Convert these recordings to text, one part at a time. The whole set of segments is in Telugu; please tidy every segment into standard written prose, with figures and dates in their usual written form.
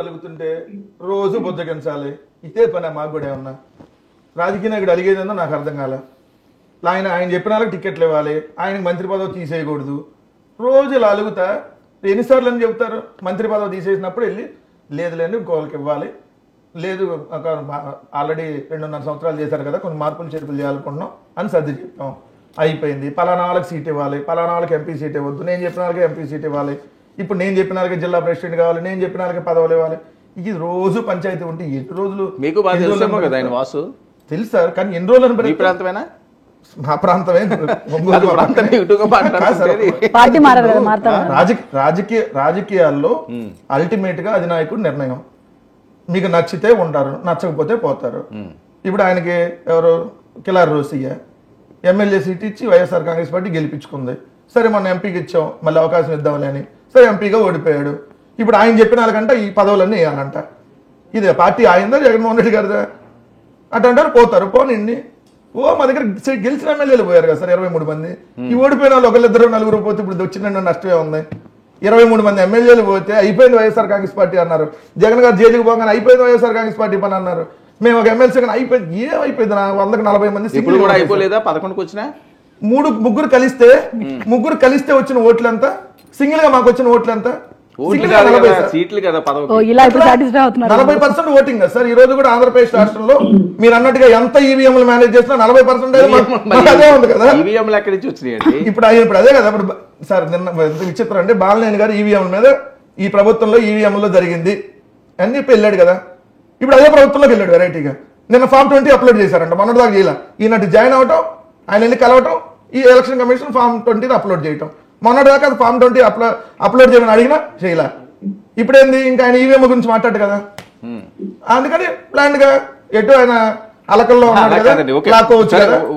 కలుగుతుంటే రోజు బుద్ధగించాలి. ఇదే పని మాకు కూడా ఏమన్నా రాజకీయ నాయకుడు అలిగేదేందో నాకు అర్థం కాలే. ఆయన చెప్పిన వాళ్ళకి టికెట్లు ఇవ్వాలి, ఆయనకి మంత్రి పదవి తీసేయకూడదు. రోజు ఇలా అలుగుతా ఎన్నిసార్లు అని చెప్తారు. మంత్రి పదవి తీసేసినప్పుడు వెళ్ళి లేదులేండి ఇంకోళ్ళకి ఇవ్వాలి, లేదు ఆల్రెడీ 2.5 సంవత్సరాలు చేశారు కదా, కొన్ని మార్పులు చేర్పులు చేయాలనుకుంటున్నాం అని సర్ది చెప్తాం. అయిపోయింది. పలానా వాళ్ళకి సీట్ ఇవ్వాలి, పలానా వాళ్ళకి ఎంపీ సీట్ ఇవ్వద్దు, నేను చెప్పిన వాళ్ళకి ఎంపీ సీట్ ఇవ్వాలి, ఇప్పుడు నేను చెప్పిన వాళ్ళకి జిల్లా ప్రెసిడెంట్ కావాలి, నేను చెప్పిన వాళ్ళకి పదవులు ఇవ్వాలి. ఇది రోజు పంచాయతీ ఉంటే ఎన్ని రోజులు మీకు బాగా తెలుసేమో కదా ఆయన వాసు. తెలుసు సార్, కానీ ఎన్ని రోజులు మీ ప్రాంతమేనా? మా ప్రాంతమే. రాజకీయాల్లో అల్టిమేట్ గా అధినాయకుడు నిర్ణయం. మీకు నచ్చితే ఉంటారు, నచ్చకపోతే పోతారు. ఇప్పుడు ఆయనకి ఎవరు కిలార్ రోసయ్య ఎమ్మెల్యే సీట్ ఇచ్చి వైఎస్ఆర్ కాంగ్రెస్ పార్టీ గెలిపించుకుంది. సరే మొన్న ఎంపీకి ఇచ్చాం, మళ్ళీ అవకాశం ఇద్దామని అని. సరే ఎంపీగా ఓడిపోయాడు. ఇప్పుడు ఆయన చెప్పిన వాళ్ళకంట ఈ పదవులన్నీ వేయాలంట. ఇదే పార్టీ ఆయిందా జగన్మోహన్ రెడ్డి గారిదా అంటారు. పోతారు, పోనండి. మా దగ్గర గెలిచిన ఎమ్మెల్యేలు పోయారు కదా సార్ 23 మంది. ఈ ఓడిపోయిన వాళ్ళు 1-2-4 పోతే ఇప్పుడు వచ్చిన నష్టమే ఉంది. 23 మంది ఎమ్మెల్యేలు పోతే అయిపోయింది వైఎస్ఆర్ కాంగ్రెస్ పార్టీ అన్నారు. జగన్ గారు జైలుకి పోగానే అయిపోయింది వైఎస్ఆర్ కాంగ్రెస్ పార్టీ పని అన్నారు. మేము ఒక ఎమ్మెల్సీ కానీ అయిపోయింది. ఏమైపోయింది? 140 మంది ఇప్పుడు కూడా అయిపోలేదా? 11కి వచ్చినా ముగ్గురు కలిస్తే వచ్చిన ఓట్లంతా, సింగిల్ గా మాకు వచ్చిన ఓట్లంతా సీట్లు కదా 40% ఓటింగ్ కదా సార్. ఈ రోజు కూడా ఆంధ్రప్రదేశ్ రాష్ట్రంలో మీరు అన్నట్టుగా ఎంత ఈవీఎంలు మేనేజ్ చేసినా 40% అదే ఉంది కదా. ఈవీఎంలు ఎక్కడి నుంచి వచ్చినాయండి? ఇప్పుడు అదే కదా. ఇప్పుడు సార్ నిన్న విచిత్రం అంటే బాలనేని గారు ఈవీఎంల మీద ఈ ప్రభుత్వంలో ఈవీఎంలో జరిగింది అని చెప్పి వెళ్ళాడు కదా. ఇప్పుడు అదే ప్రభుత్వంలోకి వెళ్ళాడు వెరైటీగా. నిన్న ఫామ్ 20 అప్లోడ్ చేశారంట, మొన్నటిదాకా చేయాల. ఈనాటి జాయిన్ అవటం, ఆయన వెళ్ళి కలవటం, ఈ ఎలక్షన్ కమిషన్ ఫామ్ 20 అప్లోడ్ చేయటం. మొన్నటిదాకా అది ఫామ్ 20 అప్లోడ్ చేయమని అడిగినా చేయలే. ఇప్పుడు ఏంది, ఇంకా ఆయన ఈవీఎం గురించి మాట్లాడు కదా. అందుకని ప్లాన్ గా ఎటు ఆయన అలకల్లో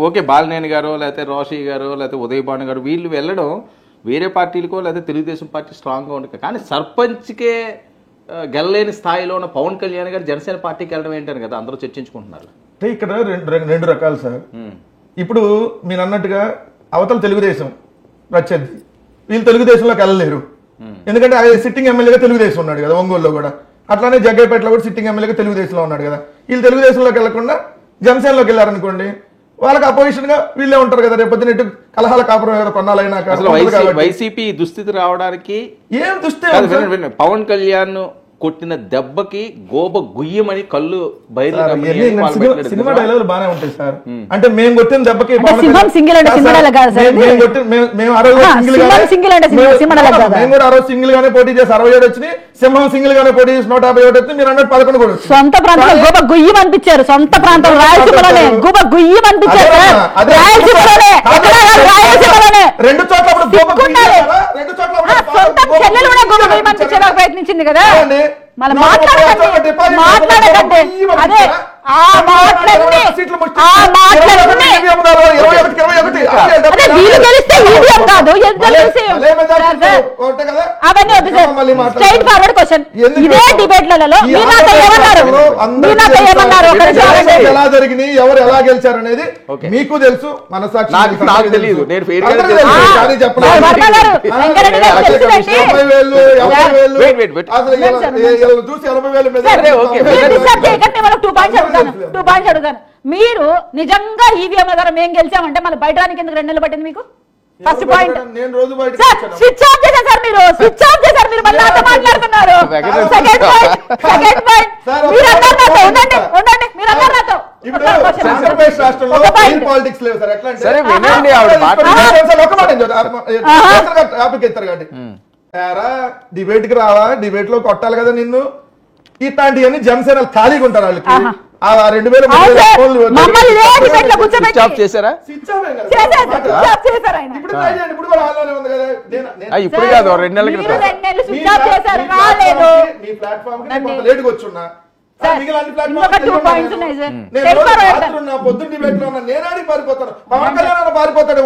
ఓకే. బాలనేని గారు లేకపోతే రోషి గారు లేకపోతే ఉదయభాను గారు వీళ్ళు వెళ్ళడం వేరే పార్టీలకో లేకపోతే తెలుగుదేశం పార్టీ స్ట్రాంగ్ గా ఉంటుంది. కానీ సర్పంచ్కే గెలలేని స్థాయిలో ఉన్న పవన్ కళ్యాణ్ గారు జనసేన పార్టీకి వెళ్ళడం ఏంటని కదా అందరూ చర్చించుకుంటున్నారు. ఇక్కడ రెండు రకాలు సార్. ఇప్పుడు మీరు అన్నట్టుగా అవతల తెలుగుదేశం ప్రత్యర్థి, వీళ్ళు తెలుగుదేశంలోకి వెళ్ళలేరు. ఎందుకంటే సిట్టింగ్ ఎమ్మెల్యేగా తెలుగుదేశం ఉన్నాడు కదా ఒంగోలులో కూడా. అట్లానే జగ్గైపేటలో కూడా సిట్టింగ్ ఎమ్మెల్యేగా తెలుగుదేశంలో ఉన్నాడు కదా. వీళ్ళు తెలుగుదేశంలోకి వెళ్లకుండా జనసేనలోకి వెళ్ళారనుకోండి, వాళ్ళకి అపోజిషన్ గా వీళ్ళే ఉంటారు కదా. రేపు పొద్దున కలహాల కాపురం కొన్నాళ్ళైనా. వైసీపీ దుస్థితి రావడానికి ఏం దుస్థితి? పవన్ కళ్యాణ్ కొట్టిన దెబ్బకి గోబ గుయ్యమని కళ్ళు బయలు. సినిమా డైలాగులు బాగానే ఉంటాయి సార్. అంటే మేము కొట్టిన దెబ్బకి మేము కూడా 60 సింగిల్ గానే పోటీ చేసి 67 వచ్చినాయి. సింహం సింగిల్ గానే పోటీ చేసి 151 వచ్చింది. మీరు అన్నట్టు 11 కూడా వచ్చింది. సొంత ప్రాంతంలో గోబ గుయ్యం అనిపించారు. సొంత ప్రాంతం రాయలసీమలోనే గోబ గుయ్యం అనిపించారు. రెండు చోట్ల ప్రయత్నించింది కదా. మళ్ళీ మాట్లాడకండి అదే వీళ్ళు గెలిస్తే ఈవీఎం కాదు, అవన్నీ వద్దు సార్. Straight forward question. ఇదే డిబేట్లలో ఎలా జరిగినాయి, ఎవరు ఎలా గెలిచారు అనేది మీకు తెలుసు, మనసాక్షి నాకు తెలియదు. నేను చూసి 80,000 మీరు నిజంగా ఈవీఎం ద్వారా మేము గెలిచామంటే మళ్ళీ బయట రానికి ఎందుకు 2 నెలలు పట్టింది మీకు? ఫస్ట్ పాయింట్ స్విచ్ ఆఫ్ చేశారు సార్. మీరు స్విచ్ ఆఫ్ చేశారు. మీరు మళ్ళీ అంత మాట్లాడుతున్నారు. సెకండ్ పాయింట్ మీరు అన్నారు నాతో. ఉండండి మీరు అన్నారు నాతో. ఆంధ్రప్రదేశ్ రాష్ట్రంలో పాలిటిక్స్ లేవు సార్. ఎట్లా డిబేట్ కి రావా, డిబేట్ లో కొట్టాలి కదా నిన్ను. ఇట్లాంటివన్నీ జనసేన ఖాళీగా ఉంటారు. వాళ్ళకి 2000 ఇప్పుడు కాదు 2 నెలల క్రితం లేటుగా వచ్చున్నా. పొద్దున్న డిబేట్ లో నేనాడి పారిపోతాను, పవన్ కళ్యాణ్ పారిపోతాడు.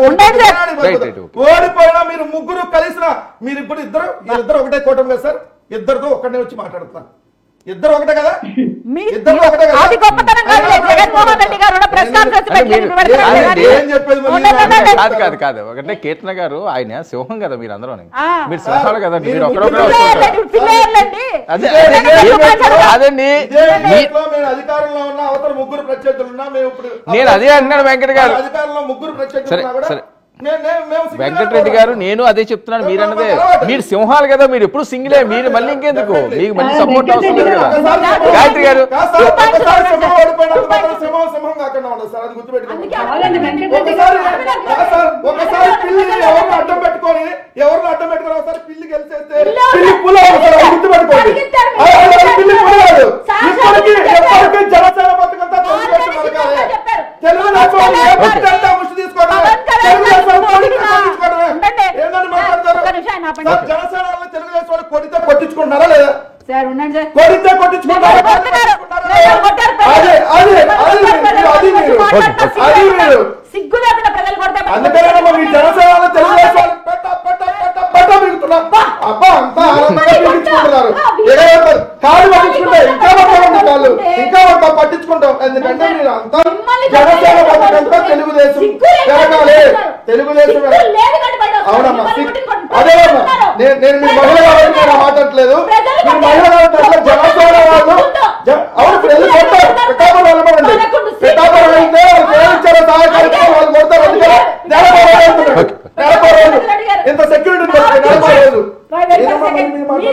ఓడిపోయినా మీరు ముగ్గురు కలిసిన మీరు ఇప్పుడు ఇద్దరు ఒకటే కూటమి కదా సార్. ఇద్దరితో ఒక్కడే వచ్చి మాట్లాడుతున్నా. ఇద్దరు ఒకటే కదా, ఇద్దరు ఒకటే కదా. జగన్మోహన్ రెడ్డి గారు కూడా ప్రెస్ కాన్ఫరెన్స్ పెట్టి ఏం చెప్పేది మరి? కాదు కాదు కాదు ఒకటే కీర్తన గారు ఆయన సింహం కదా మీరు అందరూ మీరు సింహాలు కదండి మీరు ఒకరొకరు అదే అదండి మేము అధికారంలో ఉన్న అవతల ముగ్గురు ప్రత్యర్థులు ఉన్నా మేము ఇప్పుడు నేను అదే అంటున్నాను వెంకట గారు అధికారంలో ముగ్గురు ప్రత్యర్థులు సరే ఉన్నా కూడా సరే మేము వెంకటరెడ్డి గారు నేను అదే చెప్తున్నాను మీరు అన్నదే మీరు సింహాలు కదా మీరు ఎప్పుడు సింగిలే మీరు మళ్ళీ ఇంకెందుకు మీకు మళ్ళీ సపోర్ట్ అవసరం లేదు కదా గాయత్రి గారు సింహం కాకుండా ఉండదు సార్, అది గుర్తుపెట్టుకోండి. ఒకసారి పిల్లి ఎవరిని అడ్డం పెట్టుకొని ఒకసారి పిల్లి గెలిచేస్తే పిల్లి పులి అవుతుంది సార్, అది గుర్తుపెట్టుకోండి. పిల్లి పులి కాదు. ఇప్పటికీ జనసేన బతుకంతా తెలుగుదేశం ఏ పార్టీ అంతా ముష్టి తీసుకోవడం జనసేన తెలుగుదేశం వాళ్ళు కొడితే కొట్టించుకుంటున్నారా లేదా? కొడితే కొట్టించుకుంటారా? సిగ్గు లేకుండా ప్రజలు కొడతారు. అందుకనే మీ జనసేన తెలుగుదేశం వాళ్ళు పెట్ట మిగుతున్నారు. అబ్బా అంతా ఆనందంగా పట్టించుకుంటున్నారు. కాళ్ళు పట్టించుకుంటాయి ఇంకా పట్టుకుంటాం, కాళ్ళు ఇంకా పట్టించుకుంటాం. ఎందుకంటే మీరు అంతా జనసేన బతుకంతా తెలుగుదేశం జరగాలి, తెలుగుదేశం అవునమ్మా. అదేమ్మా నేను మీ మహిళ కాబట్టి నేను మాట్లాడట్లేదు. మీరు మహిళ కాబట్టి జనసేన వాళ్ళు అవును ప్రజలు కొడతారు. పిఠాపురం వెళ్ళమండి, పిఠాపురం వెళ్తే ప్రేమించారు సహాయకారిగా వాళ్ళు కొడతారు. ఇంత సెక్యూరిటీ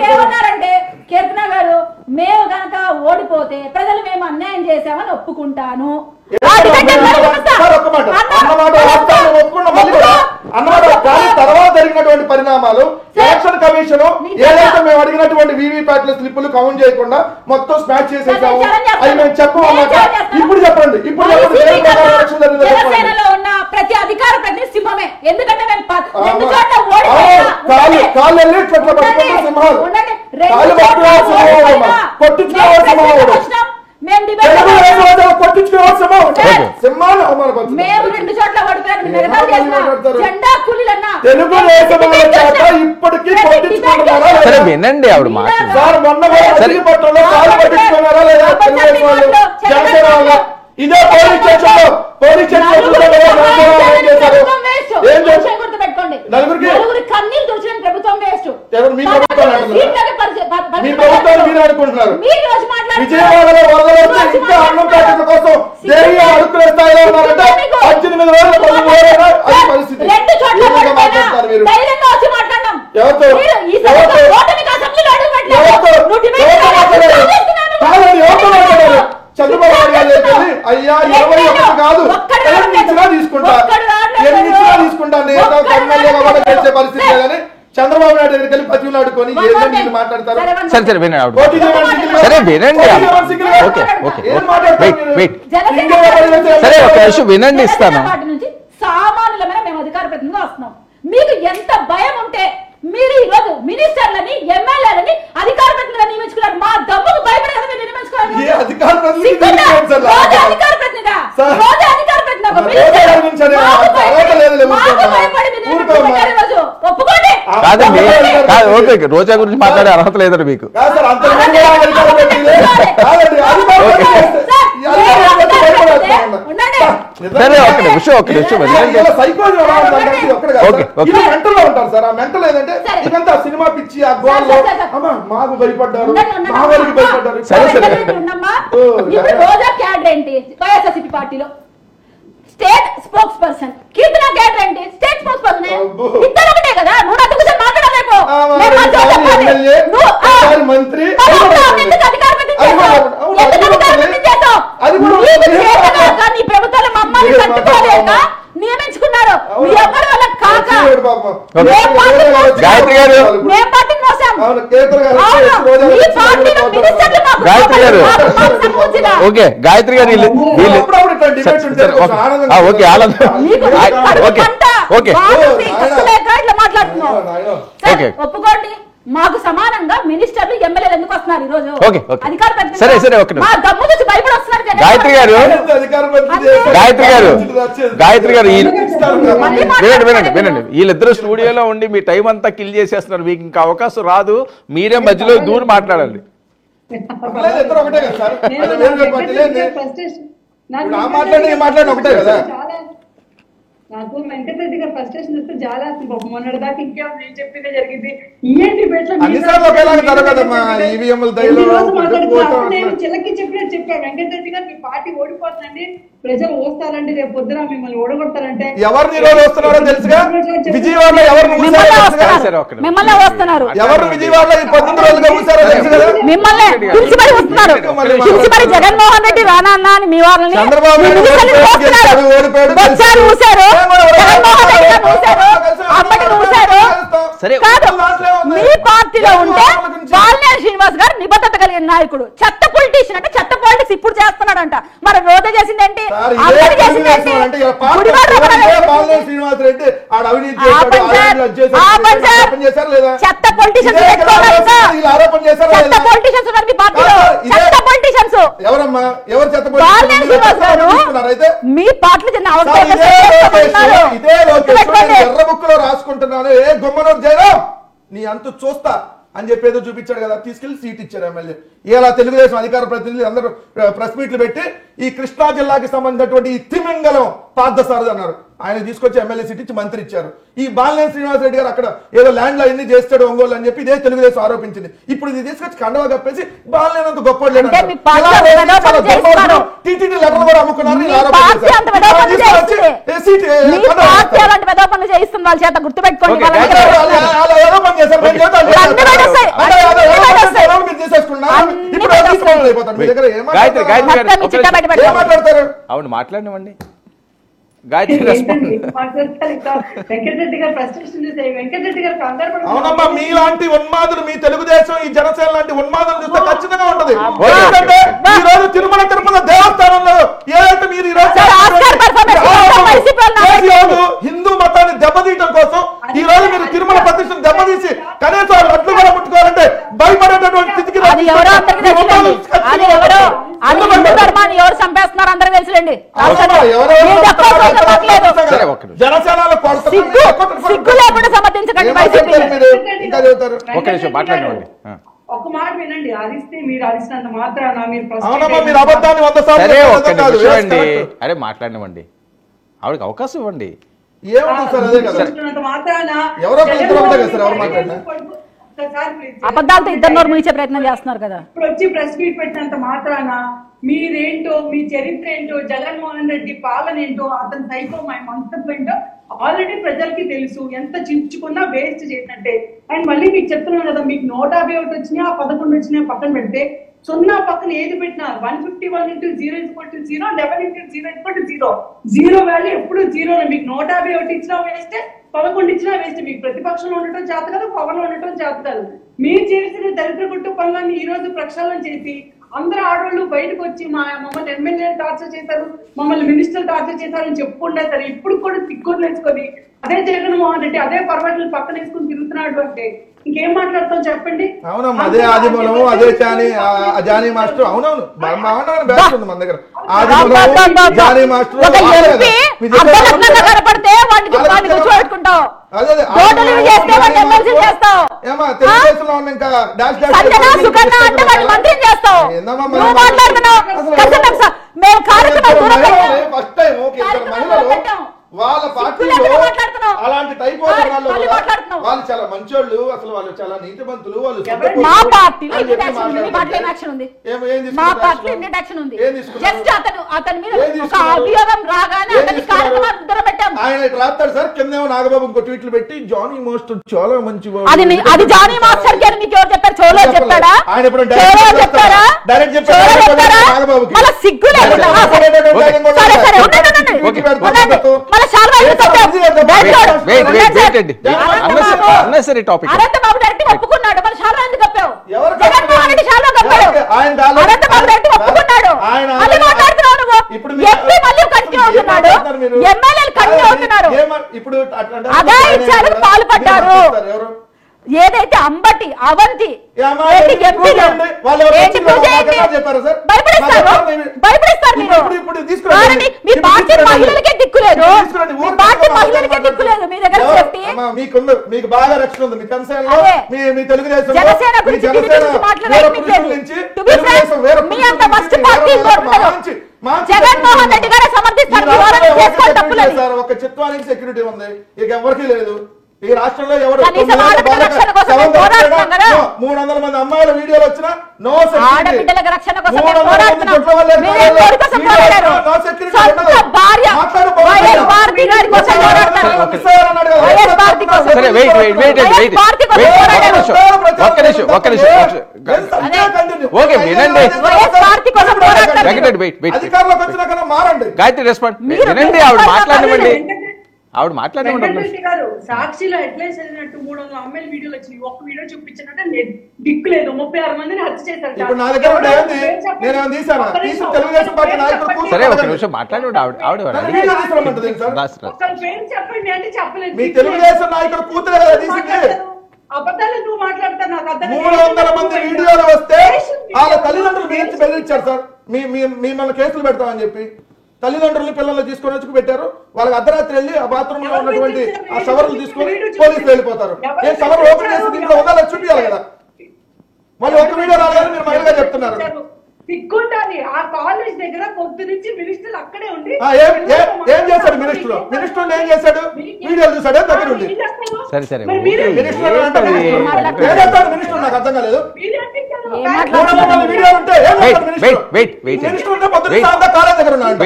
ఏమన్నారంటే కీర్తన గారు మేము గనక ఓడిపోతే ప్రజలు మేము అన్యాయం చేశామని ఒప్పుకుంటాను అన్నమాట. దాని తర్వాత జరిగినటువంటి పరిణామాలు ఎలక్షన్ కమిషన్ ఏదైతే మేము అడిగినటువంటి వీవీప్యాట్ల స్లిప్పులు కౌంట్ చేయకుండా మొత్తం స్మాష్ చేసేసాము అవి మేము చెప్పమన్నమాట. ఇప్పుడు చెప్పండి, ఇప్పుడు జనసేనలో ఉన్న ప్రతి అధికార ప్రతినిధి సింహమే. ఎందుకంటే మేము కాళ్ళు వెళ్ళి ఇట్లా పట్టుకుంటే సింహాలు కాళ్ళు కొట్టించుకోవాలి సింహాలు అవమానపడుతుంది. ఇప్పటికీ సరే వినండి ఆవిడ మాట సార్ మొన్న పట్టణంలో కాళ్ళు పట్టించుకున్నారా లేదా తెలుగుదేశం వాళ్ళు జనసేన వాళ్ళు? ఇదే పోలీస్ స్టేషన్ నలుగురికి కన్నీళ్ళు తుడిచిన ప్రభుత్వం వేస్ట్. మీ ప్రభుత్వాన్ని మీరు అనుకుంటున్నారు. విజయవాడలో వరదలు వస్తే ఇంకా అన్నం ప్యాకెట్ల కోసం ధైర్యం అడుక్కునే స్థాయిలో ఉన్నారంటే 18 రోజుల పరిస్థితి. చంద్రబాబు నాయుడు గారు అయ్యా 21 కాదు ఎన్నిచ్చినా తీసుకుంటా నేను ఎమ్మెల్యేగా కూడా గెలిచే పరిస్థితి లేదని చంద్రబాబు నాయుడు దగ్గరికి వెళ్ళి పతివులు ఆడుకొని ఏదో మాట్లాడతారు. సరే సరే వినండి సరే వినండి ఓకే ఓకే సరే ఒక విషయం వినండి ఇస్తాను. సామాన్యులమైన మేము అధికార ప్రతినిధిగా వస్తున్నాం. మీకు ఎంత భయం ఉంటే మీరు ఈ రోజు మినిస్టర్లని ఎమ్మెల్యేలని అధికార ప్రతినిధిగా నియమించుకున్నారు. మా దమ్ముకు భయపడే కదా మీరు నియమించుకున్నారు. కాదండి కాదు ఓకే రోజా గురించి మాట్లాడే అర్హత లేదండి మీకు. సరే ఒక నిమిషం ఉంటారు సార్. ఆ మెంటల్ ఏదంటే ఇదంతా సినిమా పిచ్చి ఆ గోల్లో మాకు భయపడ్డారు మావారికి భయపడ్డారు. సరే సరే రోజా క్యాడర్ ఏంటి వైఎస్ఆర్సీపీ పార్టీలో స్టేట్ స్పోక్స్ పర్సన్, కీర్తన క్యాడర్ ఏంటి స్టేట్ స్పోక్స్ పర్సన్. ఇద్దరు ఒకటే కదా. నువ్వు నాతో కూర్చొని మాట్లాడలేవు. మంత్రి నీ ప్రభుత్వాలు మమ్మల్ని తట్టుకోలేక నియమించుకున్నారు. గాయత్రి గారు ఓకే గాయత్రి గారు ఓకే ఓకే ఓకే ఒప్పుకోండి. మాకు సమానంగా మినిస్టర్లు ఎమ్మెల్యేలు ఎందుకు వస్తున్నారు ఈ రోజు? సరే సరే ఓకే గాయత్రి గారు వినండి వీళ్ళిద్దరు స్టూడియోలో ఉండి మీ టైం అంతా కిల్ చేసేస్తున్నారు. మీకు ఇంకా అవకాశం రాదు. మీరే మధ్యలో దూరం మాట్లాడాలి. మాట్లాడిన ఒకటే కదా. నాకు వెంకటరెడ్డి గారు ఫ్రస్ట్రేషన్ చూస్తే చాలా మొన్నటి దాకా ఇంకా నేను చెప్పిందే జరిగింది. ఈఎన్టీ నేను చిలకి చెప్పినట్టు చెప్పాను వెంకటరెడ్డి గారు, మీ పార్టీ ఓడిపోతుందండి, ప్రజలు ఓస్తారండి, రేపు పొద్దున మిమ్మల్ని ఓడగొడతారంటే ఎవరిని వస్తున్నారో తెలుసుగా. విజయవాడలో మిమ్మల్ని వస్తున్నారు, ఎవరు విజయవాడలో 18 రోజులుగా చూసారో తెలుసు కదా. మిమ్మల్ని పిలిచిమరి వస్తున్నారు, పిలిచిమరి జగన్మోహన్ రెడ్డి రానా అన్న అని మీ వాళ్ళని చంద్రబాబు వచ్చారు, చూశారు, జగన్మోహన్ రెడ్డి గారు చూశారు, అప్పటి చూశారు. కాదు, మీ పార్టీలో ఉంటే బాలినేని శ్రీనివాస్ గారు నిబద్ధత కలిగిన నాయకుడు, చెత్త పొలిటీషియన్ అంటే చెత్త పాలిటిక్స్ ఇప్పుడు చేస్తున్నాడంట. మరి రోజా చేసిందేంటి, చెత్త పొలిటీషియన్స్ ఉన్నారు మీ పార్టీలో, చెత్త పొలిటీషియన్స్. ఎవరమ్మా ఎవరు చెత్త బాలినేని శ్రీనివాస్ గారు మీ పార్టీలో చిన్న ఎర్ర బుక్కులో రాసుకుంటున్నాను, ఏ గుమ్మనూరు జయరాం నీ అంతు చూస్తా అని చెప్పి ఏదో చూపించాడు కదా, తీసుకెళ్లి సీట్ ఇచ్చారు ఎమ్మెల్యే. ఇలా తెలుగుదేశం అధికార ప్రతినిధులు అందరూ ప్రెస్ మీట్లు పెట్టి ఈ కృష్ణా జిల్లాకి సంబంధించినటువంటి ఈ తిమింగలం పార్థసారథి అన్నారు, ఆయన తీసుకొచ్చి ఎమ్మెల్యే సీట్ ఇచ్చి మంత్రి ఇచ్చారు. ఈ బాలినేని శ్రీనివాస్ రెడ్డి గారు అక్కడ ఏదో ల్యాండ్ లో అన్ని చేస్తాడు ఒంగోలు అని చెప్పి ఇదే తెలుగుదేశం ఆరోపించింది. ఇప్పుడు ఇది తీసుకొచ్చి కండవా కప్పేసి బాలినేనంత గొప్ప టీటీడీ లెటర్లు కూడా అమ్ముకున్నారు. అవును మాట్లాడినవ్వండి గాయత్రి. వెంకటరెడ్డి గారు ఫ్రస్ట్రేషన్ చూస్తే వెంకటరెడ్డి గారు అవునమ్మా, మీలాంటి ఉన్మాదులు, మీ తెలుగుదేశం ఈ జనసేన లాంటి ఉన్మాదులు చూస్తే ఖచ్చితంగా ఉంటది. ఎందుకంటే ఈ రోజు తిరుమల తిరుపతి దేవస్థానంలో ఏదైతే మీరు ఈ రోజు హిందూ మతాన్ని దెబ్బతీయడం కోసం ఈ రోజు మీరు తిరుమల ప్రతిష్టను దెబ్బతీసి కనీసం లడ్లు కూడా ముట్టుకోవాలంటే భయపడేటటువంటి స్థితికి ఎవరు చంపేస్తున్నారు అందరూ తెలుసులేండి. జనసేనలో సిగ్గు లేకుండా సమర్థించకండి. మాట్లాడినవ్వండి. ఒక మాట వినండి, అరిస్తే మీరు అరిసినంత మాత్రాన మీరు అబద్ధాన్ని 100 అరే మాట్లాడినవ్వండి, ఆవిడకి అవకాశం ఇవ్వండి. అబద్ధాలతో ఇద్దరు నోరు ముగించే ప్రయత్నం చేస్తున్నారు కదా. ఇప్పుడు వచ్చి ప్రెస్ మీట్ పెట్టినంత మాత్రాన మీరేంటో, మీ చరిత్ర ఏంటో, జగన్మోహన్ రెడ్డి పాలన ఏంటో, అతని సైకో మంతత్వం ఏంటో ఆల్రెడీ ప్రజలకి తెలుసు. ఎంత చించుకున్నా వేస్ట్ చేసినట్టే. అండ్ మళ్ళీ మీకు చెప్తున్నాను కదా, మీకు 151 వచ్చినా 11 వచ్చినా పక్కన పెడితే సున్నా పక్కన ఏది పెట్టినా 151 into 0 = 0, 11 into 0 = 0. జీరో వాల్యూ ఎప్పుడు జీరోనే. మీకు 151 ఇచ్చినా వేస్తే, 11 ఇచ్చినా వేస్తే. మీకు ప్రతిపక్షంలో ఉండటం చేత కాదు, పవన్లో ఉండటం చేత కాదు. మీరు చేసిన దరిద్ర గుట్టు పనులన్నీ ఈ రోజు ప్రక్షాళన చేసి అందరూ ఆడవాళ్ళు బయటకు వచ్చి మమ్మల్ని ఎమ్మెల్యే టార్చర్ చేశారు, మమ్మల్ని మినిస్టర్ టార్చర్ చేశారని చెప్పుకుంటే సరే ఇప్పుడు కూడా తిక్కులు వేసుకొని అదే జగన్మోహన్ రెడ్డి అదే పర్వతాలు పక్కన వేసుకుని తిరుగుతున్నాడు అంటే ఇంకేం మాట్లాడతాం చెప్పండి. అవునమ్మా, అదే ఆదిమూలము, అదే జానీ మాస్టర్. అవునవును, బ్యాచ్ ఉంది మన దగ్గర. ఆదిమూలము, జానీ మాస్టర్ వాళ్ళ పార్టీలో అలాంటి టైప్ వాళ్ళు చాలా మంచోళ్ళు, అసలు వాళ్ళు చాలా నీతిమంతులు. వాళ్ళు మా పార్టీలో ఆయన రాస్తాడు సార్, కిందేమో నాగబాబు ఇంకో ట్వీట్లు పెట్టి జానీ మాస్టర్ చాలా మంచి అది జానీ మాస్టర్ గారు మీకు ఎవరు చెప్పారు? చోలో చెప్పాడా? ఆయన ఇప్పుడు డైరెక్ట్ చెప్పారు నాగబాబుకి. పాల్పడ్డారు. ఏదైతే అంబటి అవంతి మీ పార్టీ మహిళలకే దిక్కులేదు, మీ పార్టీ మహిళలకే దిక్కులేదు. మీ దగ్గర మీకు బాగా రక్షణ ఉంది. మీ జనసేన మీ తెలుగుదేశం జగన్మోహన్ రెడ్డి గారే సమర్థిస్తారు సార్. ఒక చిత్వానికి సెక్యూరిటీ ఉంది, ఇక ఎవరికి లేదు ఈ రాష్ట్రంలో. ఎవరు 300 మంది అమ్మాయిల వీడియోలు వచ్చినా నో సెక్యూరిటీ. అధికారులకు వచ్చిన కన్నా మారండి. గాయత్రి రెస్పాండ్ వినండి, ఆవిడ మాట్లాడనివ్వండి. ఆవిడ మాట్లాడనివ్వండి. సాక్షిలో ఎట్లా చదివినట్టు 300 అమ్మాయిల వీడియోలు వచ్చినాయి, ఒక్క వీడియో చూపించినట్టు దిక్కు లేదు. 36 మందిని హత్య చేశారు. ఇప్పుడు నా దగ్గర తెలుగుదేశం పార్టీ నాయకులు సరే ఒక నిమిషం మాట్లాడండి. ఆవిడ పేరు చెప్పండి అంటే చెప్పలేదు. మీ తెలుగుదేశం నాయకుడు కూతురు తీసింది. అబద్ధాలు నువ్వు మాట్లాడతారు. నాకు 300 మంది వీడియోలు వస్తే వాళ్ళ తల్లిదండ్రులు బెదిరించి బెదిరించారు సార్. మిమ్మల్ని కేసులు పెడతామని చెప్పి తల్లిదండ్రులు పిల్లలు తీసుకొని వచ్చి పెట్టారు. వాళ్ళకి అర్ధరాత్రి వెళ్ళి ఆ బాత్రూమ్ లో ఉన్నటువంటి ఆ షవర్లు తీసుకొని పోలీసులు వెళ్ళిపోతారు. ఏ షవర్ ఓపెన్ చేసి దీంట్లో ఉండాలి చూపించాలి కదా. మళ్ళీ ఒక వీడియో రాలేదని మీరు మహిళగా చెప్తున్నారు. సిగ్గుండాలి. ఆ కాలేజ్ దగ్గర పొద్దు నుంచి మినిస్టర్ అక్కడే ఉండి ఏం చేశాడు మినిస్టర్? మినిస్టర్ ఏం చేశాడు? వీడియోలు చూసాడే దగ్గర ఉండి. సరే సరే మినిస్టర్ నాకు అర్థం కాలేదు. వీడియో ఉంటే మినిస్టర్ ఉంటే పొద్దున్న కాలేజ్ దగ్గర ఉన్నాడు.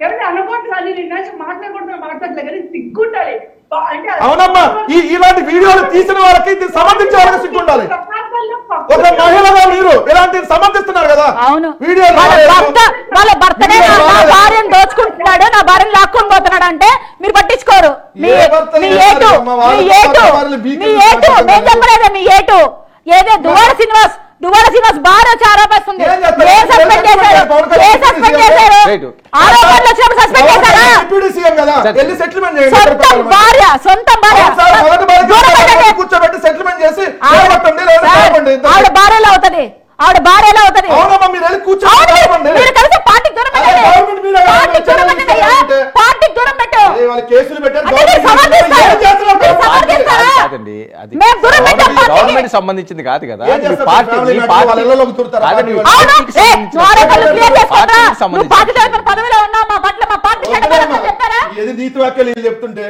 ఎవరైనా అనుకోవట్లేదు, మాట్లాడలేదు కానీ సిగ్గుండాలి. అవునమ్మా, ఇలాంటి వీడియోలు తీసిన వాళ్ళకి సమర్థించే వాళ్ళకి సిగ్గుండాలి. ఒక మహిళగా మీరు ఇలాంటి సమర్థిస్తున్నారు కదా. అవును, వాళ్ళ భర్తనే నా భార్యను దోచుకుంటున్నాడు, నా భార్యను లాక్కొని పోతున్నాడు అంటే మీరు పట్టించుకోరు. చెప్పలేదా మీ ఏటు ఏదో దువ్వాడ శ్రీనివాస్ భార్య వచ్చి ఆరోపిస్తుంది. కూర్చోబెట్టి సెటిల్మెంట్ చేసి ఆవిడ భార్యలో అవుతుంది. ఆవిడ భార్యలో అవుతుంది. పార్టీకి దూరం పెట్టు. కేసులు పెట్టారు. గవర్నమెంట్ సంబంధించింది కాదు కదా. పదవిలో ఉన్నా మా పట్ల మా పార్టీ నీతి వాక్యాలు చెప్తుంటే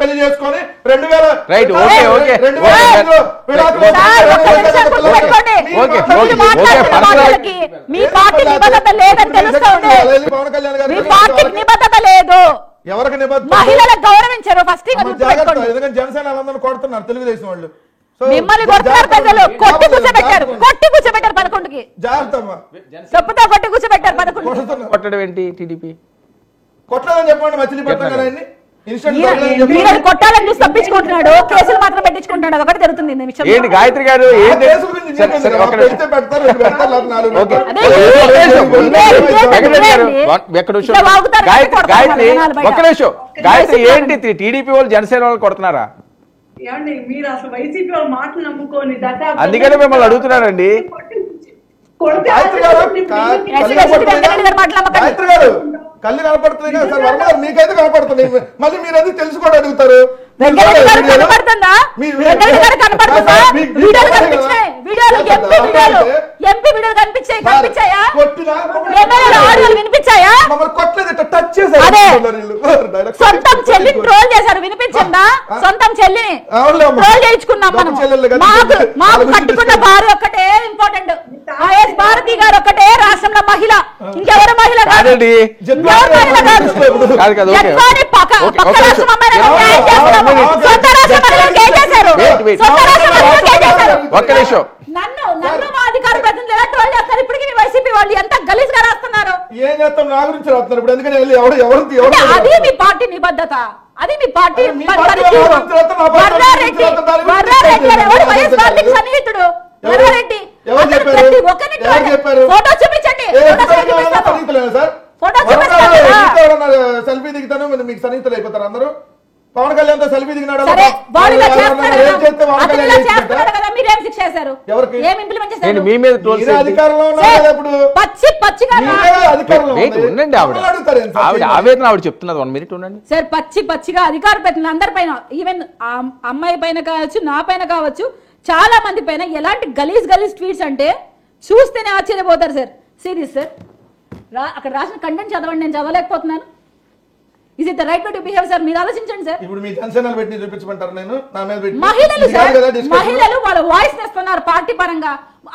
పెళ్లి చేసుకొని 2000 మీ పార్టీ నిబద్ధత లేదని తెలుస్తుంది. మీ పార్టీకి నిబద్ధత లేదు. ఎవరికి నిబద్ధత? మహిళలకు గౌరవించారు. ఫస్ట్ ఎందుకంటే జనసేన వాళ్ళందరూ కొడుతున్నారు తెలుగుదేశం వాళ్ళు. మిమ్మల్ని కొడుతున్నారు ప్రజలు. కొట్టి కూర్చోబెట్టారు 11కి. చెప్పుతో కొట్టి కూర్చోబెట్టారు 11కి. కొట్టడం ఏంటి? టీడీపీ కొట్టదని చెప్పండి. మచిలీపట్నం కదా అన్ని కొట్టాలని చూసి తప్పించుకుంటున్నాడు. కేసులు మాత్రం పెట్టించుకుంటున్నాడు. ఒకటి జరుగుతుంది. ఏంటి గాయత్రి గారు? గాయత్రి ఏంటి టీడీపీ వాళ్ళు జనసేన వాళ్ళు కొడుతున్నారా? అందుకనే మిమ్మల్ని అడుగుతున్నారండి. కళ్ళు కనపడుతుంది కదా సార్. వర్మ గారు మీకైతే కనపడుతుంది. మళ్ళీ మీరు ఎందుకు తెలుసుకోవడం అడుగుతారు? సొంతం చెల్లిని ట్రోల్ చేశారు. వినిపించిందా? సొంతం చెల్లిని ట్రోల్ చేయించుకున్నాం మనం. మాకు కట్టుకున్న భార్య ఒక్కటే ఇంపార్టెంట్. వైఎస్ భారతి గారు ఒక్కటే రాష్ట్రంలో మహిళ. ఇంకెవరు మహిళ కాదండి. ఒక్క నిమిషం. నన్ను మా అధికార ప్రతినిధులు ఎలా ట్రోల్ చేస్తారు? ఇప్పటికీ వైసీపీ వాళ్ళు ఎంత గలీజ్గా రాస్తున్నారు. ఏం చేస్తాం? నా గురించి రాస్తున్నారు ఇప్పుడు. ఎందుకని అది మీ పార్టీ నిబద్ధత. అది మీ పార్టీ సన్నిహితుడు వర్రారెడ్డి. ఫోటో చూపించండి. సెల్ఫీ దిగుతాను మీకు సన్నిహితులు అయిపోతారు అందరూ. పవన్ కళ్యాణ్ తో సెల్ఫీ దిగినాడు. ఆవేదన ఆవిడ చెప్తున్నది. 1 minute ఉండండి సార్. పచ్చిగా అధికార ప్రతినిధులు అందరి పైన, ఈవెన్ అమ్మాయి పైన కావచ్చు, నా పైన కావచ్చు, చాలా మంది పైన ఎలాంటి గలీజ్ ట్వీట్స్ అంటే చూస్తేనే ఆశ్చర్యపోతారు సార్. సీరియస్ సార్, అక్కడ రాసిన కంటెంట్ చదవండి, నేను చదవలేకపోతున్నాను. Is it the right way to behave sir? మీరు ఆలోచించండి సార్. ఇప్పుడు మీ జనసేనలు పెట్టి చూపించమంటారు, నేను నా మీద పెట్టి మహిళలు సార్, మహిళలు వాళ్ళ వాయిస్ ఇస్తున్నారు పార్టీ పరంగా,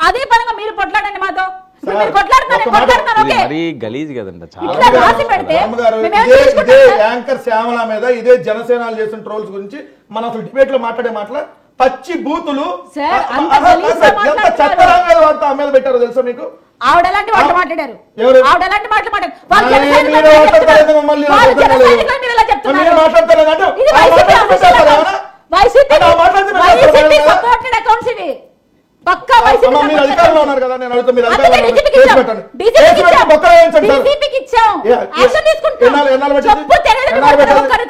అదే పరంగా మీరు కొట్లాడండి మాతో. మీరు కొట్లాడుతున్నారు మరీ గలీజ్ కదండి చాలా. ఇట్లా రాసి పెడితే ఇదే యాంకర్ శ్యామల మీద ఇదే జనసేనలు చేసిన ట్రోల్స్ గురించి మనం అసలు డిబేట్ లో మాట్లాడే మాటల పచ్చి బూతులు ఎంత చట్టరంగా వాడుతూ ఆమె మీద పెట్టారో తెలుసా మీకు? ఆవిడ ఎలాంటి మాటలు మాట్లాడారు? ఆవిడ ఎలాంటి మాటలు మాట్లాడారు? అధికారంలో ఉన్నారు కదా, నేను అడుగుతా, మీరు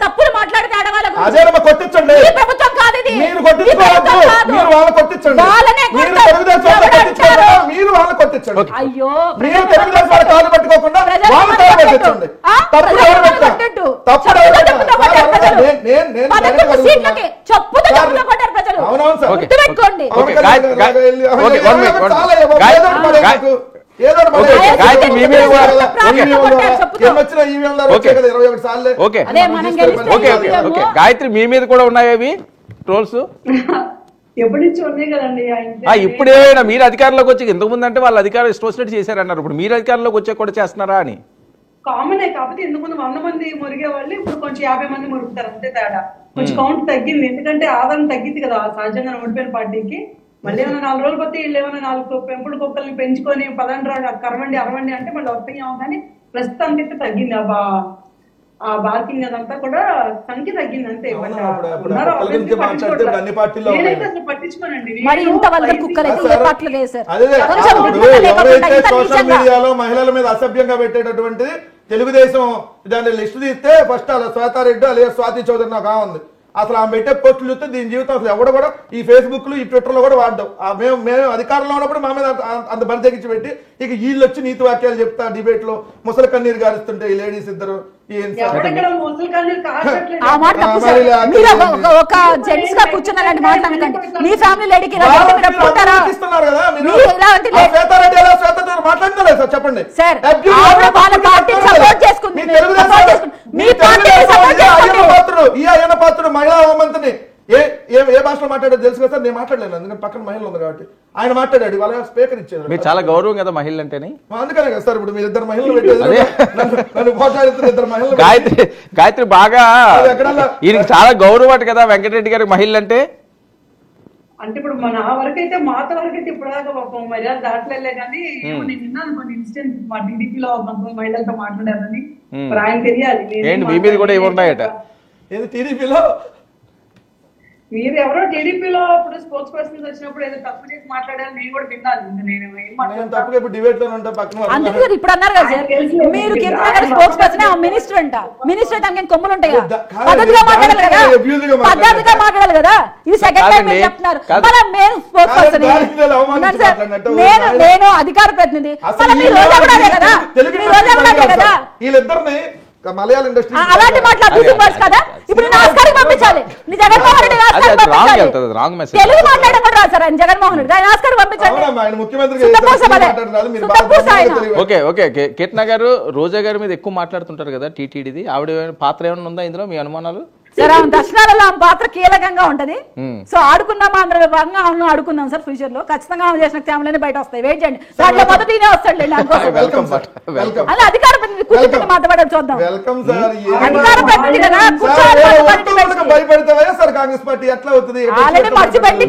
తప్పులు మాట్లాడితే అదే కొట్టించండి, మీరు కొట్టించుకోవద్దు, మీరు వాళ్ళని కొట్టించండి, మీరు తెలుగుదేశం మీరు వాళ్ళని కొట్టించండి. అయ్యో, మీరు తెలుగుదేశం వాళ్ళ కాలు పట్టుకోకుండా వాళ్ళ కాలు పట్టించండి. తప్పుడు ఎవరు పెట్టారు? తప్పుడు ఎవరు పెట్టారు? అవునవును సార్, గాయత్రి మీ మీద గాయత్రి మీ మీద కూడా ఉన్నాయవి ట్రోల్స్? ఎప్పటి నుంచి ఉన్నాయి కదండి. ఇప్పుడేమైనా మీరు అధికారంలోకి వచ్చి ఇంతకు ముందు అంటే వాళ్ళు అధికారం ఇష్టం వచ్చినట్టు చేశారన్నారు, ఇప్పుడు మీరు అధికారంలోకి వచ్చే కూడా చేస్తున్నారా అని? కామనే, కాకపోతే ఇంతకుముందు 100 మంది మురిగే వాళ్ళు ఇప్పుడు కొంచెం 50 మంది మురుగుతారు, అంతే తేడా. కొంచెం కౌంట్ తగ్గింది, ఎందుకంటే ఆదరణ తగ్గింది కదా సహజంగా ఓడిపోయిన పార్టీకి. మళ్ళీ ఏమైనా 4 రోజులు పోతే వీళ్ళు ఏమైనా 4 పెంపుడు కుక్కల్ని పెంచుకొని 10 కరవండి 60 అంటే మళ్ళీ వస్తాయేమో, కానీ ప్రస్తుతానికి తగ్గింది. ఆ బార్కింగ్ అదంతా కూడా సంఖ్య తగ్గింది అంతే. నేనైతే అసలు పట్టించుకోనండి. ఎవరైతే సోషల్ మీడియాలో మహిళల మీద అసభ్యంగా పెట్టేటటువంటిది తెలుగుదేశం దాన్ని లిస్టు తీస్తే ఫస్ట్ అలా శ్వేతారెడ్డి అలాగే స్వాతి చౌదరి నాకు ఉంది. అసలు ఆమె పెట్టే పోస్టులు చూస్తే దీని జీవితం అసలు ఎవడ కూడా ఈ ఫేస్బుక్ లో ఈ ట్విట్టర్ లో కూడా వాడడం. మేము అధికారంలో ఉన్నప్పుడు మా మీద అంత బరి తెగించి పెట్టి ఇక వీళ్ళు వచ్చి నీతి వాక్యాలు చెప్తా డిబేట్ లో ముసలి కన్నీరు గారుస్తుంటే ఈ లేడీస్ ఇద్దరు ఒక జెంట్స్ గా కూర్చున్నారంటే మాట్లాడకండి. మీ ఫ్యామిలీ లేడీకి మాట్లాడుతున్నారు సార్, చెప్పండి. ఈ అయ్యన్న పాత్రుడు మహిళా హోంమంత్రిని ఏ భాషలో మాట్లాడారు తెలుసు కదా సార్? నేను మాట్లాడలేను, ఎందుకంటే పక్కన మహిళ ఉంది కాబట్టి. ఆయన మాట్లాడాడు, వాళ్ళ స్పీకర్ ఇచ్చారు. మీరు చాలా గౌరవం కదా మహిళలు అంటేనే, అందుకనే కదా సార్ ఇప్పుడు మీరు ఇద్దరు మహిళలు పెట్టేది. నన్ను పోటాడుతున్న ఇద్దరు మహిళలు. గాయత్రి బాగా ఈయనకి చాలా గౌరవం అట కదా వెంకటరెడ్డి గారికి మహిళలు అంటే. అంటే ఇప్పుడు మన వరకైతే మాత వరకైతే ఇప్పుడు దాకా మర్యాద దాటలే, కానీ నేను విన్నాను కొన్ని ఇన్సిడెంట్ మా టీడీపీలో కొంతమంది మహిళలతో మాట్లాడారని. ఆయన తెలియాలి మీ మీద కూడా ఏమున్నాయట. ఏది టీడీపీలో మీరు ఎవరో టీడీపీలో ఇప్పుడు స్పోర్ట్స్ పర్సన్స్ వచ్చినప్పుడు ఏదో తప్పు చేసి మాట్లాడారు, నేను కూడా విన్నాను. నేను ఏం తప్పుగా ఇప్పుడు డిబేట్ లో ఉంటా పక్కన. అందుకే ఇప్పుడు అన్నారు కదా సార్, మీరు కీర్తన స్పోర్ట్స్ పర్సన్ మినిస్టర్ అంట. మినిస్టర్ అయితే ఆయనకి కొమ్ములు ఉంటాయా? పద్ధతిగా మాట్లాడాలి కదా, పద్ధతిగా మాట్లాడాలి కదా. ఇది సెకండ్ టైం మీరు చెప్తున్నారు. మేము స్పోర్ట్స్ పర్సన్, నేను అధికార ప్రతినిధి. మీరు రోజా కూడా అదే కదా, మీరు రోజా కూడా అదే కదా. వీళ్ళిద్దరిని మలయాళ ఇండస్ట్రీ అలాంటి మాట్లాడుతున్నారు కదా. ఇప్పుడు ఆస్కార్కి పంపించాలి, నీ జగన్మోహన్ రెడ్డి తెలుగు మాట్లాడడం కూడా రాదు సార్. ఆయన జగన్మోహన్ రెడ్డి ఆయన ఆస్కార్కి పంపించాలి. ఓకే ఓకే కీర్తన గారు, రోజా గారి మీద ఎక్కువ మాట్లాడుతుంటారు కదా టీటీడీది, ఆవిడ పాత్ర ఏమైనా ఉందా ఇందులో? మీ అనుమానాలు? సార్ ఆమె దర్శనాలలో ఆమె పాత్ర కీలకంగా ఉంటది. సో ఆడుకున్నామా అందరూ భాగంగా ఆమె ఆడుకుందాం సార్. ఫ్యూచర్ లో ఖచ్చితంగా ఆమె చేసిన త్యామలన్నీ బయట వస్తాయి. వెయిట్ చేయండి, దాంట్లో మొదటినే వస్తాడు. అలా అధికార ప్రతినిధి కూర్చొని మాట్లాడారు, చూద్దాం. అధికార ప్రతినిధి కదా, కాంగ్రెస్ పార్టీ ఎట్లా అవుతుంది? ఆల్రెడీ మర్చిపెట్టి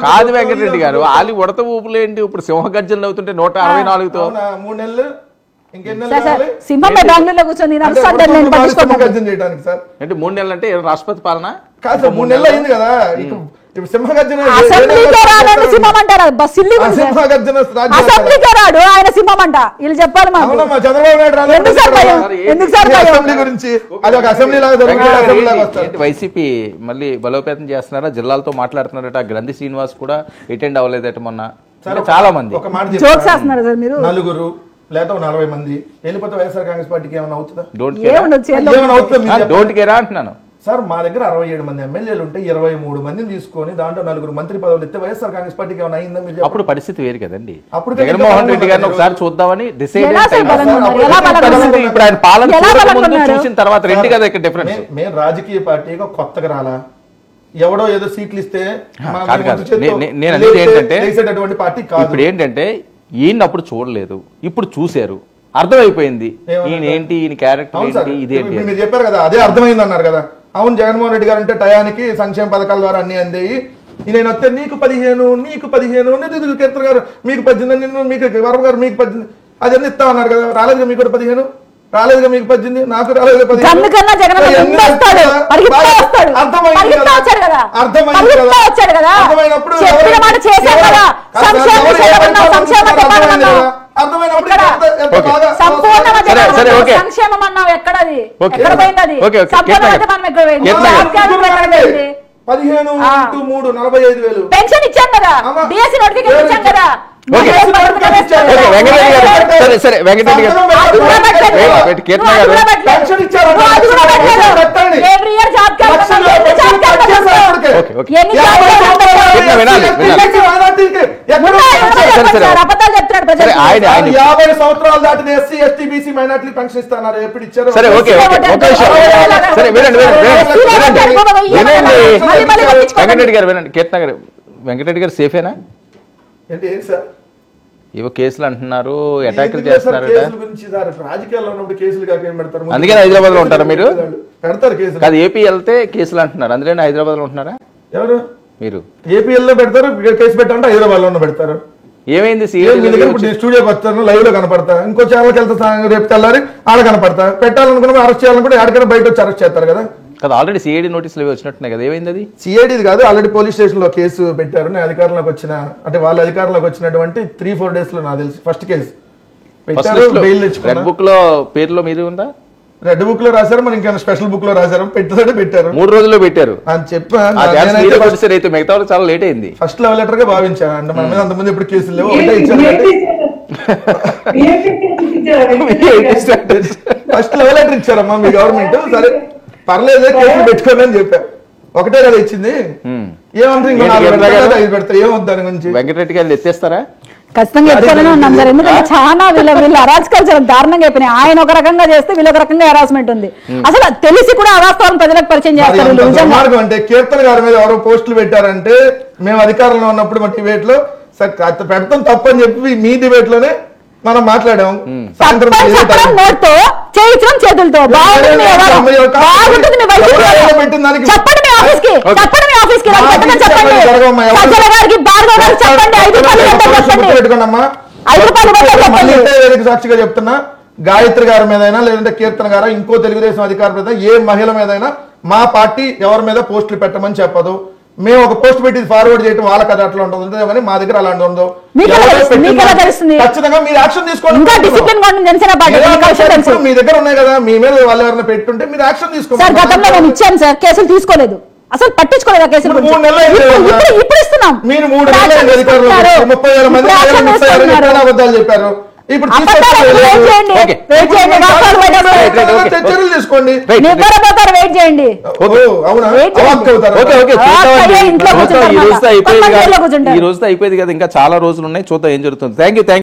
కాదు వెంకటరెడ్డి గారు, ఆలి ఉడత ఊపులేంటి ఇప్పుడు సింహగర్జనలు అవుతుంటే 164తో 3 నెలలు సింహం బెంగళూరులో కూర్చొని అంటే 3 నెలలు అంటే రాష్ట్రపతి పాలన కాదు, 3 నెలలు అయింది కదా. అసెంబ్లీతో రాడు సింహం అంటారు, అసెంబ్లీతో రాడు ఆయన సింహం అంట. వీళ్ళు చెప్పాలి మాకు. వైసీపీ మళ్ళీ బలోపేతం చేస్తున్నారా? జిల్లాలతో మాట్లాడుతున్నారట. గ్రంథి శ్రీనివాస్ కూడా అటెండ్ అవ్వలేదట మొన్న. చాలా మంది జోక్స్ చేస్తున్నారు సార్. మీరు నలుగురు లేదా 40 మంది వెళ్ళిపోతే వైఎస్ఆర్ కాంగ్రెస్ పార్టీకి ఏమైనా అవుతుందా? డోంట్ కేర్ అంటున్నాను. సార్ మా దగ్గర 67 మంది ఎమ్మెల్యేలు ఉంటే 23 మందిని తీసుకొని దాంట్లో 4 మంత్రి పదవులు ఇస్తే వైఎస్ఆర్ కాంగ్రెస్ పార్టీకి ఏమైనా అయిందా మీరు చెప్పండి. అప్పుడు పరిస్థితి వేరు కదండి. అప్పుడు జగన్మోహన్ రెడ్డి గారిని ఒకసారి చూద్దామని డిసైడ్ ఎలా సార్ బలంగా ఉన్నారు? ఎలా బలంగా ఉన్నారు? ఇప్పుడు ఆయన పాలన ఎలా చూడక బలంగా ముందు ఉన్నారు? చూసిన తర్వాత రెండు కదా ఇక్కడ డిఫరెన్స్. మేము రాజకీయ పార్టీగా కొత్తగా రాలా, ఎవడో ఏదో సీట్లు ఇస్తే మా కాదు కాదు. ముందు చేత్తో నేను అనేది ఏంటంటే లేచేటటువంటి పార్టీ కాదు. ఇప్పుడు ఏంటంటే ఈయన అప్పుడు చూడలేదు, ఇప్పుడు చూశారు, అర్థమైపోయింది ఈయన ఏంటి, ఈయన క్యారెక్టర్ అవును సార్, ఏంటి, ఇదేంటి. ఇప్పుడు మీరు చెప్పారు కదా, అదే అర్థమైంది అన్నారు కదా. అవును, జగన్మోహన్ రెడ్డి గారు అంటే టయానికి సంక్షేమ పథకాల ద్వారా అన్ని అందేయి. నేను వస్తే నీకు 15 నిధులు కీర్తన గారు మీకు 18 నిన్ను మీకు వరవ గారు మీకు 18 అదన్నీ ఇస్తా అన్నారు కదా. రాలేదుగా మీకు కూడా 15, రాలేదుగా మీకు 18, నాకు రాలేదు 15. అందుకన్నా జగన్ ముందు వస్తాడు, పరిగెత్తుతా వస్తాడు. పరిగెత్తుతా వచ్చాడు కదా, పరిగెత్తుతా వచ్చాడు కదా, అర్థమైనప్పుడు చెప్పిన మాట చేశాడు కదా. సంక్షేమ సంపూర్ణంగా సరే, ఓకే. సంక్షేమం అన్నావు, ఎక్కడది ఓకే. ఎక్కడ పోయింది అది? Okay, okay. సంపూర్ణ మధ్యమం ఎక్కడ పోయింది? కీర్తన గారు. ఎక్కడ పోయింది? 15 × 3 45,000 పెన్షన్ ఇచ్చాం కదా, డిఎస్సీ నోటిఫికేషన్ ఇచ్చాం కదా. ఓకే. మహిళలకు పథకం ఓకే, వేస్తాం. వెంకటరెడ్డి గారు సరే వెంకటరెడ్డి గారు అది కూడా పెట్టలేదు. కీర్తన గారు నువ్వు అది కూడా పెట్టలేదు. పెన్షన్ ఇచ్చారు. నువ్వు అది కూడా పెట్టలేదు. Every year job calculation, ఎన్ని job calculation? Okay, okay. ఎన్ని job calculation? వినాలి. సరే. అబద్ధాలు చెప్తున్నాడు సరే, ప్రజలు. ఆయన 50 సంవత్సరాలు దాటిన SC ST BC minority pension ఇస్తున్నారు. ఎప్పుడు ఇచ్చారు? సరే, ఓకే సరే, వినండి వెంకటరెడ్డి గారు, వినండి. కీర్తన గారు, వెంకటరెడ్డి గారు సేఫేనా? ఏంటి సార్ ఇవో కేసులు అంటున్నారు, అటాక్లు ఎందుకు సార్ చేస్తున్నారట. కేసుల గురించి సార్ రాజకీయాల్లో ఉన్నప్పుడు కేసులు కాక ఏం పెడతారు? అందుకని హైదరాబాద్ లో ఉంటారా మీరు? పెడతారు కేసులు. కాదు, ఏపీ వెళ్తే కేసులు అంటున్నారు, అందులోనే హైదరాబాద్ లో ఉంటున్నారా ఎవరు? మీరు? ఏపీఎల్ లో పెడతారు, కేసు పెట్టాలంటే హైదరాబాద్ లో పెడతారు. ఏమైంది మీ దగ్గర ఇప్పుడు స్టూడియోకి వస్తాను, లైవ్ లో కనపడతా, ఇంకో ఛానల్కి వెళ్తా, రేపు తెల్లారి ఆడ కనపడతా. పెట్టాలనుకున్నా అరెస్ట్ చేయాలనుకుంటే ఆడికైనా బయట వచ్చి అరెస్ట్ చేస్తారు కదా. కదా, ఆల్రెడీ సిఐడి నోటీసులు అవి వచ్చినట్టున్నాయి కదా, ఏమైంది అది? సిఐడిది కాదు, ఆల్రెడీ పోలీస్ స్టేషన్ లో కేసు పెట్టారు. నేను అధికారంలోకి వచ్చిన అంటే వాళ్ళ అధికారంలోకి వచ్చినటువంటి 3-4 days లో నాకు తెలిసి ఫస్ట్ కేసు పెట్టారు. బెయిల్ రెడ్ తెచ్చుకున్నారు. బుక్ లో పేర్లో మీది ఉందా? రెడ్ బుక్ లో రాశారు, మరి ఇంకా స్పెషల్ బుక్ లో రాశారు. పెట్టారు 3 రోజుల్లో పెట్టారు. అని చెప్పా. అయితే మిగతా వాళ్ళు చాలా లేట్ అయింది. ఫస్ట్ లెవెల్ లెటర్ గా భావించాను. అంటే మన మీద అంతమంది ఎప్పుడు కేసులు లేవు, ఒకటే ఇచ్చారు. ఫస్ట్ లెవెల్ లెటర్ ఇచ్చారమ్మా మీ గవర్నమెంట్. సరే పర్లేదు, కేసులు పెట్టుకోండి అని చెప్పా. ఒకటే కదా ఇచ్చింది. ఏమంటారు ఇంకో 4 పెడతారు, ఏమొద్దు దాని గురించి. వెంకటరెడ్డి గారు ఎత్తేస్తారా? ఖచ్చితంగా ఎత్తుకోవాలని ఉన్నాం సార్. ఎందుకంటే చాలా వీళ్ళ అరాచకాలు చాలా దారుణంగా అయిపోయినాయి. ఆయన ఒక రకంగా చేస్తే వీళ్ళు ఒక రకంగా హెరాస్మెంట్ ఉంది. అసలు తెలిసి కూడా అవాస్తవాలను ప్రజలకు పరిచయం చేస్తారు. మార్గం అంటే కీర్తన గారి మీద ఎవరో పోస్టులు పెట్టారంటే మేము అధికారంలో ఉన్నప్పుడు మా డిబేట్ లో పెడతాం తప్పని చెప్పి మీ డిబేట్ లోనే మనం మాట్లాడాం. సాయంత్రం నోట్తో చేయించడం చేతులతో బాగుంటుంది మీ చెప్పండి. మీ ఆఫీస్ కి చెప్పండి, మీ ఆఫీస్ కి చెప్పండి. సజ్జల గారికి, భార్గవ గారికి చెప్పండి. 5 రూపాయలు పెట్టుకోండమ్మా. 5 రూపాయలు సాక్షిగా చెప్తున్నా, గాయత్రి గారి మీదైనా లేదంటే కీర్తన గారా ఇంకో తెలుగుదేశం అధికారి మీద ఏ మహిళ మీదైనా మా పార్టీ ఎవరి మీద పోస్టులు పెట్టమని చెప్పదు. మేము ఒక పోస్ట్ పెట్టి ఫార్వర్డ్ చేయడం వాళ్ళ కథ అట్లా ఉంటుంది కానీ మా దగ్గర అలాంటి ఉండదు. ఖచ్చితంగా మీరు యాక్షన్ తీసుకోండి. మీ దగ్గర ఉన్నాయి కదా, మీ మీద వాళ్ళు ఎవరైనా పెట్టుంటే మీరు యాక్షన్ తీసుకోండి. సార్ గతంలో నేను ఇచ్చాను సార్, కేసులు తీసుకోలేదు, అసలు పట్టించుకోలేదు ఆ కేసులు. 3 నెలలు ఇప్పుడు ఇస్తున్నాం. మీరు 3 నెలలు అధికారులు 30,000 మంది అబద్ధాలు చెప్పారు. ఇప్పుడు చర్యలు తీసుకోండి. వెయిట్ చేయండి. ఈ రోజుతో అయిపోయేది కదా, ఇంకా చాలా రోజులు ఉన్నాయి, చూద్దాం ఏం జరుగుతుంది. Thank you.